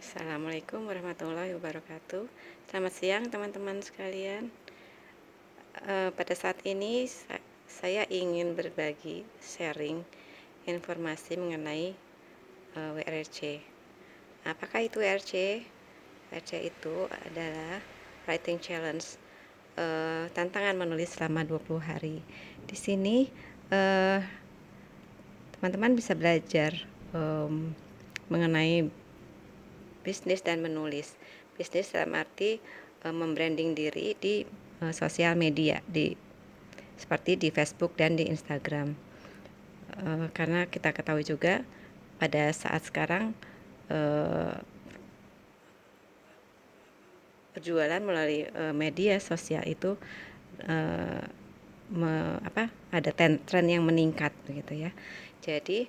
Assalamualaikum warahmatullahi wabarakatuh. Selamat siang teman-teman sekalian. Pada saat ini saya ingin berbagi sharing informasi mengenai WRC. Apakah itu WRC? WRC itu adalah Writing Challenge, tantangan menulis selama 20 hari. Di sini eh, teman-teman bisa belajar mengenai bisnis dan menulis. Bisnis dalam arti membranding diri di sosial media, seperti di Facebook dan di Instagram. Karena kita ketahui juga pada saat sekarang perjualan melalui media sosial itu ada tren yang meningkat begitu ya. Jadi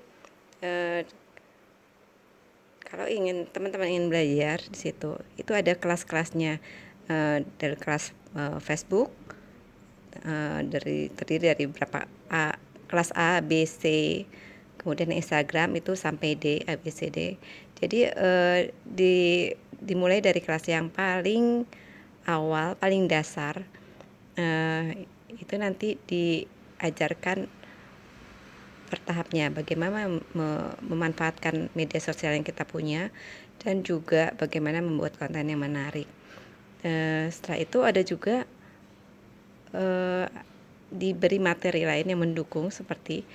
kalau teman-teman ingin belajar di situ, itu ada kelas-kelasnya, dari kelas Facebook, terdiri dari berapa kelas A, B, C, kemudian Instagram itu sampai D, A, B, C, D. Jadi dimulai dari kelas yang paling awal, paling dasar, itu nanti diajarkan bertahapnya bagaimana memanfaatkan media sosial yang kita punya, dan juga bagaimana membuat konten yang menarik. Setelah itu ada juga diberi materi lain yang mendukung seperti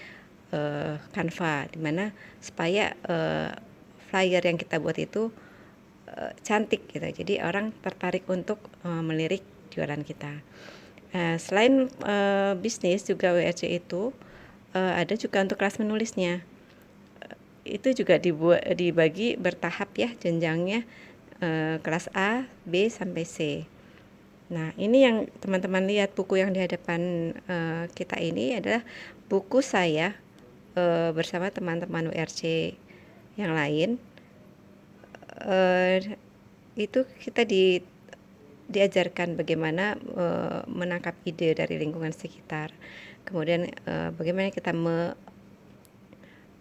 Canva, dimana supaya flyer yang kita buat itu cantik gitu, jadi orang tertarik untuk melirik jualan kita. Selain bisnis, juga WRC itu ada juga untuk kelas menulisnya. Itu juga dibagi bertahap ya jenjangnya, kelas A, B sampai C. Nah, ini yang teman-teman lihat, buku yang di hadapan kita ini adalah buku saya bersama teman-teman WRC yang lain. Itu kita diajarkan bagaimana menangkap ide dari lingkungan sekitar, kemudian bagaimana kita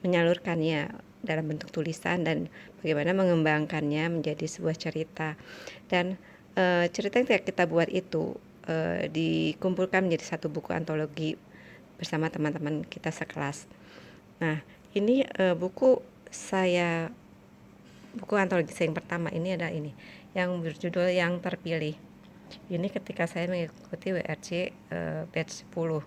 menyalurkannya dalam bentuk tulisan, dan bagaimana mengembangkannya menjadi sebuah cerita. Dan cerita yang kita buat itu dikumpulkan menjadi satu buku antologi bersama teman-teman kita sekelas. Nah, ini buku antologi saya yang pertama ini adalah ini, yang berjudul Yang Terpilih. Ini ketika saya mengikuti WRC batch 10.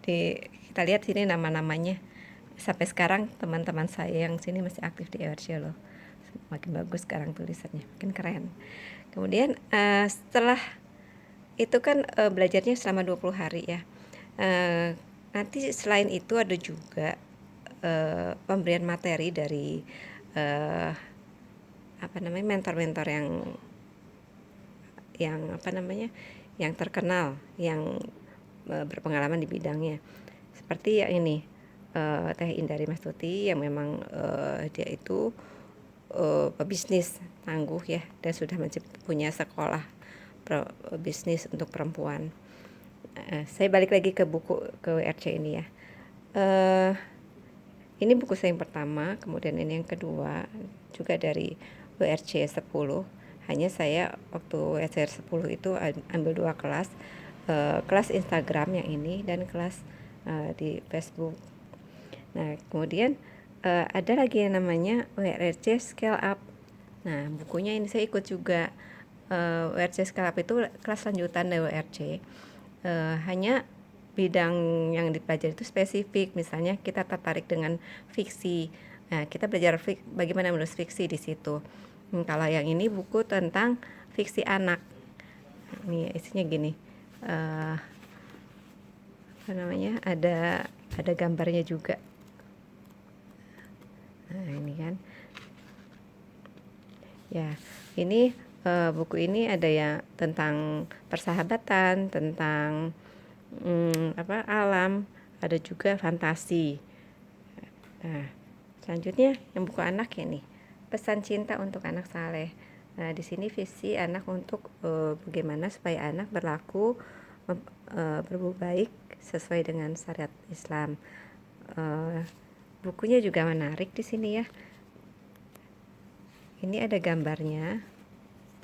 Kita lihat sini nama-namanya. Sampai sekarang teman-teman saya yang sini masih aktif di WRC loh. Makin bagus sekarang tulisannya, makin keren. Kemudian setelah itu kan belajarnya selama 20 hari ya. Nanti selain itu ada juga pemberian materi dari mentor-mentor yang terkenal, yang berpengalaman di bidangnya. Seperti yang ini, Teh Indari Mastuti, yang memang dia itu pebisnis tangguh ya, dan sudah punya sekolah bisnis untuk perempuan. Saya balik lagi ke WRC ini ya. Ini buku saya yang pertama, kemudian ini yang kedua juga dari WRC 10. Hanya saya waktu WRC 10 itu ambil 2 kelas, kelas Instagram yang ini dan kelas di Facebook. Nah, kemudian ada lagi yang namanya WRC Scale Up. Nah, bukunya ini saya ikut juga. WRC Scale Up itu kelas lanjutan dari WRC. Hanya bidang yang dipelajari itu spesifik. Misalnya kita tertarik dengan fiksi. Nah, kita belajar bagaimana menulis fiksi di situ. Kalau yang ini buku tentang fiksi anak. Ini isinya gini. Ada gambarnya juga. Nah, ini kan. Ya, ini buku ini ada yang tentang persahabatan, tentang alam, ada juga fantasi. Nah, selanjutnya yang buku anak ya nih, pesan cinta untuk anak saleh. Nah, di sini visi anak untuk bagaimana supaya anak berlaku berbuat baik sesuai dengan syariat Islam. Bukunya juga menarik di sini ya. ini ada gambarnya,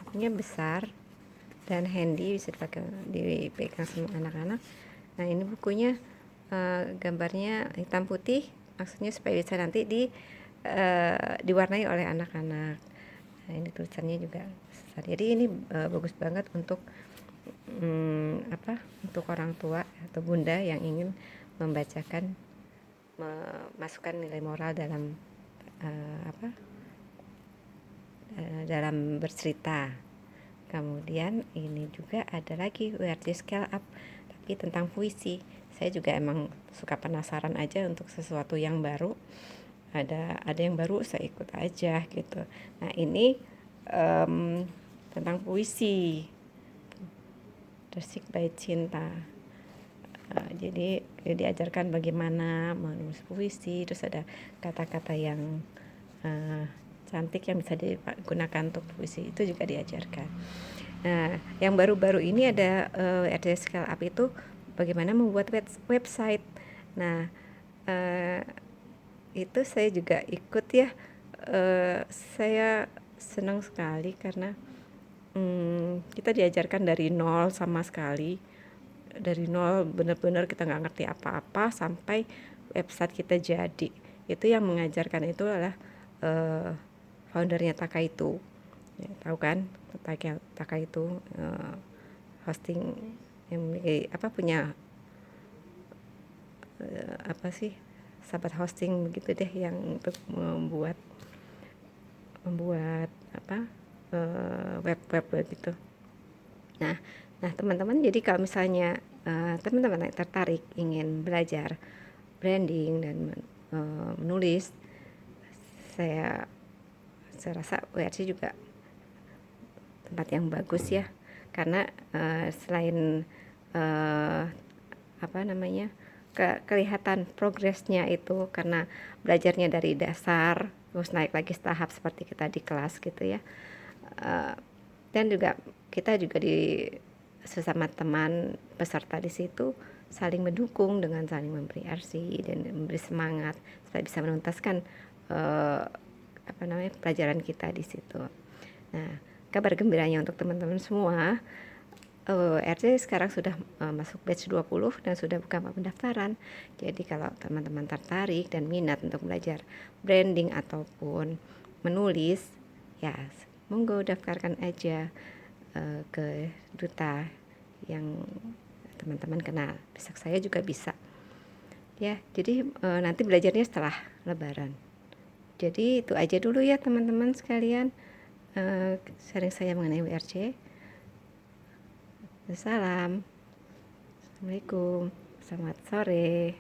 bukunya besar dan handy, bisa dipegang sama anak-anak. Nah ini bukunya gambarnya hitam putih, maksudnya supaya bisa nanti diwarnai oleh anak-anak. Nah ini tulisannya juga besar, jadi ini bagus banget untuk untuk orang tua atau bunda yang ingin membacakan, memasukkan nilai moral dalam dalam bercerita. Kemudian ini juga ada lagi WRC Scale Up, tapi tentang puisi. Saya juga emang suka penasaran aja untuk sesuatu yang baru. Ada yang baru, saya ikut aja gitu. Nah ini tentang puisi, Dersik by Cinta. Jadi diajarkan bagaimana menulis puisi, terus ada kata-kata yang cantik yang bisa digunakan untuk puisi, itu juga diajarkan. Nah, yang baru-baru ini ada RC Scale Up itu bagaimana membuat website. Nah, itu saya juga ikut ya. Saya senang sekali karena kita diajarkan dari nol sama sekali. Dari nol, benar-benar kita nggak ngerti apa-apa sampai website kita jadi. Itu yang mengajarkan itu adalah foundernya Takaitu. Ya, tahu kan Takaitu, hosting yang punya sahabat hosting begitu deh, yang untuk membuat web begitu. Nah teman-teman, jadi kalau misalnya teman-teman tertarik ingin belajar branding dan menulis, saya rasa WRC juga tempat yang bagus ya, karena selain kelihatan progresnya itu karena belajarnya dari dasar terus naik lagi tahap seperti kita di kelas gitu ya. Dan juga kita juga di sesama teman peserta di situ saling mendukung dengan saling memberi arsi dan memberi semangat supaya bisa menuntaskan pelajaran kita di situ. Nah, kabar gembiranya untuk teman-teman semua, RC sekarang sudah masuk batch 20 dan sudah buka pendaftaran. Jadi kalau teman-teman tertarik dan minat untuk belajar branding ataupun menulis, ya monggo daftarkan aja ke duta yang teman-teman kenal. Besok saya juga bisa. Ya, jadi nanti belajarnya setelah Lebaran. Jadi itu aja dulu ya teman-teman sekalian, sharing saya mengenai WRC. Salam. Assalamualaikum. Selamat sore.